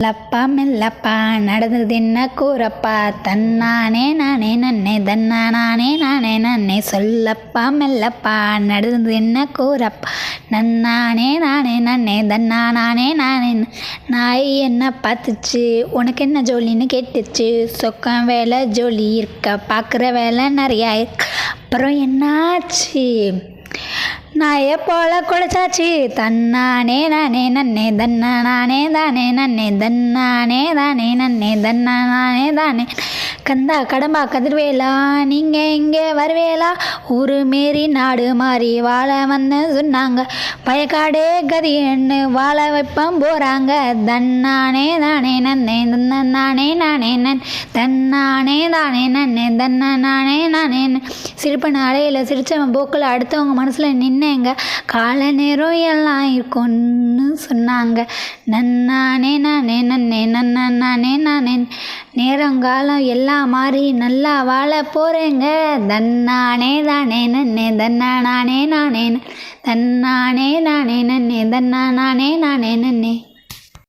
லப்பா மெல்லப்பா நடந்தது என்ன கூறப்பா தன்னானே நானே நன்னே தன்னா நானே நானே நன்னே சொல்லப்பா மெல்லப்பா நடந்தது என்ன கூறப்பா நன்னானே நானே நன்னே தன்னா நானே நானே நாய் என்ன பார்த்துச்சு உனக்கு என்ன ஜோலின்னு கேட்டுச்சு சொக்கம் வேலை ஜோலி இருக்க பார்க்குற வேலை நிறையா இருக்கு அப்புறம் என்னாச்சு நாயை போல குழைச்சாச்சு தன்னானே நானே நன்னே தன்னா நானே தானே நன்னே தன்னானே தானே நன்னே தன்னா நானே தானே கந்தா கடம்பா கதிர்வேலா நீங்கள் இங்கே வருவேலா ஊரு மாரி நாடு மாறி வாழ வந்து சொன்னாங்க பயக்காடே கதின்னு வாழ வைப்பம் போகிறாங்க தன்னானே தானே நன்னே தன்னானே நானே நன் தன்னானே தானே நன்னே தன்னா நானே நானே சிரிப்பு நாளையில் சிரித்தவன் போக்கில் அடுத்தவங்க மனசில் நின்னேங்க கால நேரம் எல்லாம் இருக்கும்னு சொன்னாங்க நன்னானே நானே நன்னே நன்னா நானே நானே நேரங்காலம் எல்லாம் மாறி நல்லா வாழ போகிறேங்க தன்னானே தானே நன்னே தன்னா நானே நானே தன்னானே நானே நன்னே தன்னா நானே நானே நன்னே